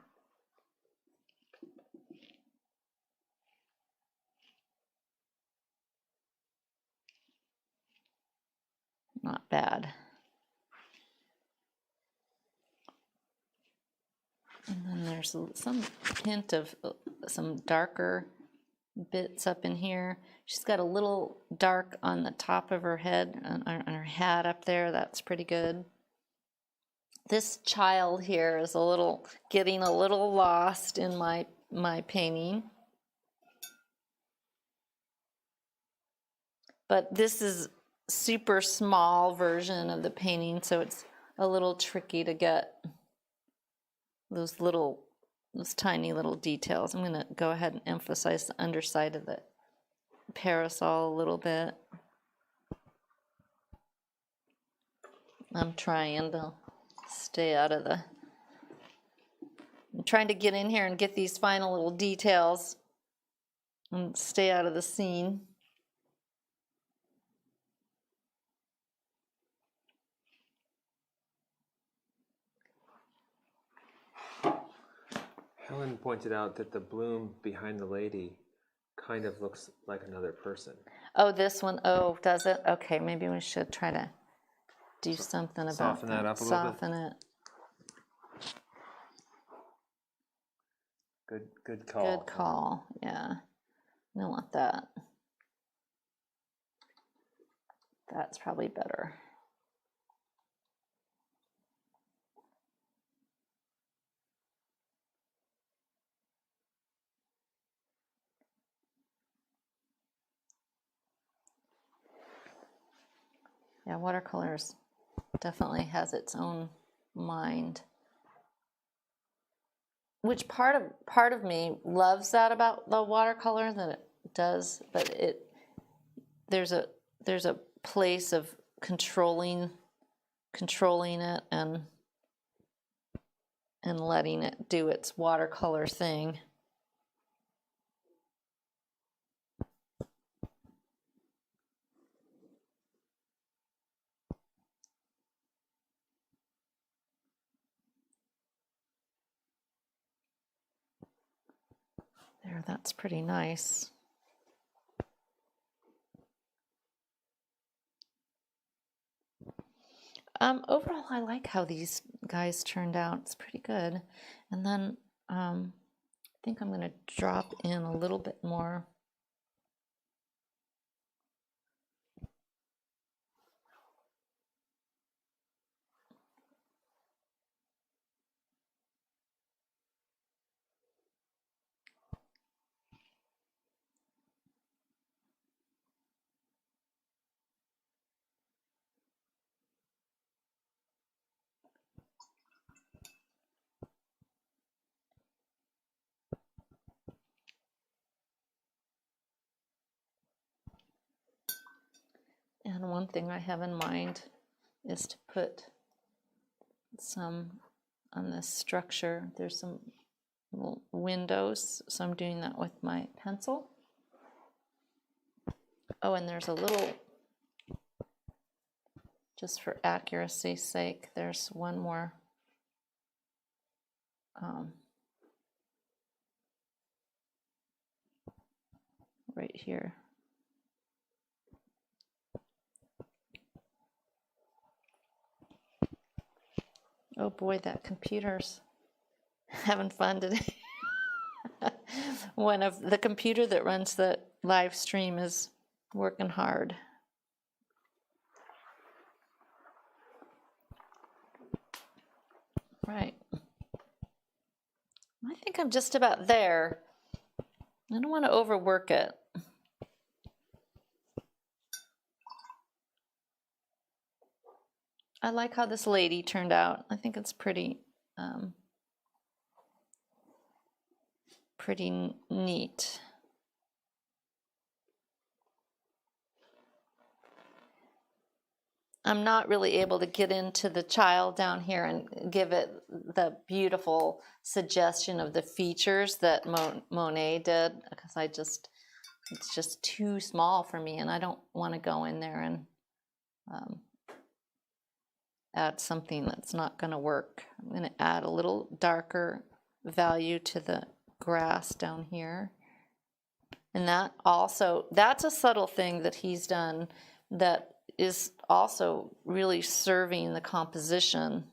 Not bad. And then there's some hint of some darker bits up in here. She's got a little dark on the top of her head, on her hat up there. That's pretty good. This child here is getting a little lost in my painting. But this is super small version of the painting, so it's a little tricky to get those tiny little details. I'm going to go ahead and emphasize the underside of the parasol a little bit. I'm trying to stay out of I'm trying to get in here and get these final little details and stay out of the scene. Helen pointed out that the bloom behind the lady kind of looks like another person. Oh, this one. Oh, does it? Okay, maybe we should try to do something about Soften that up a little bit. Soften it. Good call. Good call. Yeah. I don't want that. That's probably better. Yeah, watercolors definitely has its own mind. Which part of me loves that about the watercolor, that it does, but there's a place of controlling it and letting it do its watercolor thing. There, that's pretty nice. Overall, I like how these guys turned out. It's pretty good. And then I think I'm going to drop in a little bit more. And one thing I have in mind is to put some on this structure. There's some little windows, so I'm doing that with my pencil. Oh, and there's a little, just for accuracy's sake, there's one more right here. Oh boy, that computer's having fun today. One of the computer that runs the live stream is working hard. Right. I think I'm just about there. I don't want to overwork it. I like how this lady turned out. I think it's pretty, pretty neat. I'm not really able to get into the child down here and give it the beautiful suggestion of the features that Monet did, because it's just too small for me, and I don't want to go in there and add something that's not going to work. I'm going to add a little darker value to the grass down here. And that's a subtle thing that he's done that is also really serving the composition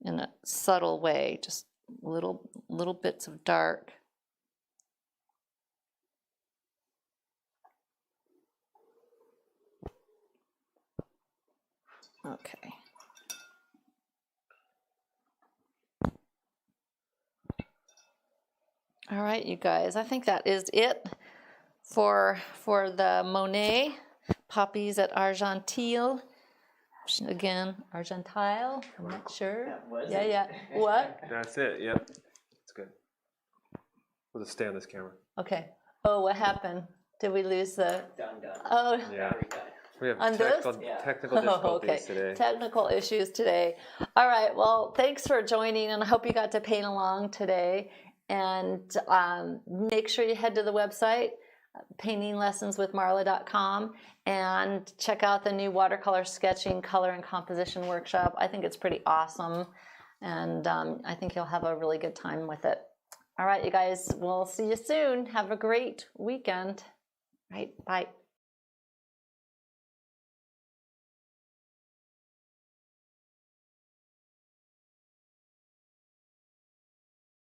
in a subtle way, just little bits of dark. Okay. All right, you guys, I think that is it for the Monet Poppies at Argenteuil. Again, Argenteuil, I'm not sure. Yeah. What? That's it, yep. It's good. We'll just stay on this camera. Okay. Oh, what happened? Did we lose the... Done. Oh, Yeah. Very good. We have On this? technical difficulties okay. today. Technical issues today. All right, well, thanks for joining, and I hope you got to paint along today. And make sure you head to the website, paintinglessonswithmarla.com, and check out the new watercolor sketching, color, and composition workshop. I think it's pretty awesome, and I think you'll have a really good time with it. All right, you guys, we'll see you soon. Have a great weekend. All right, bye.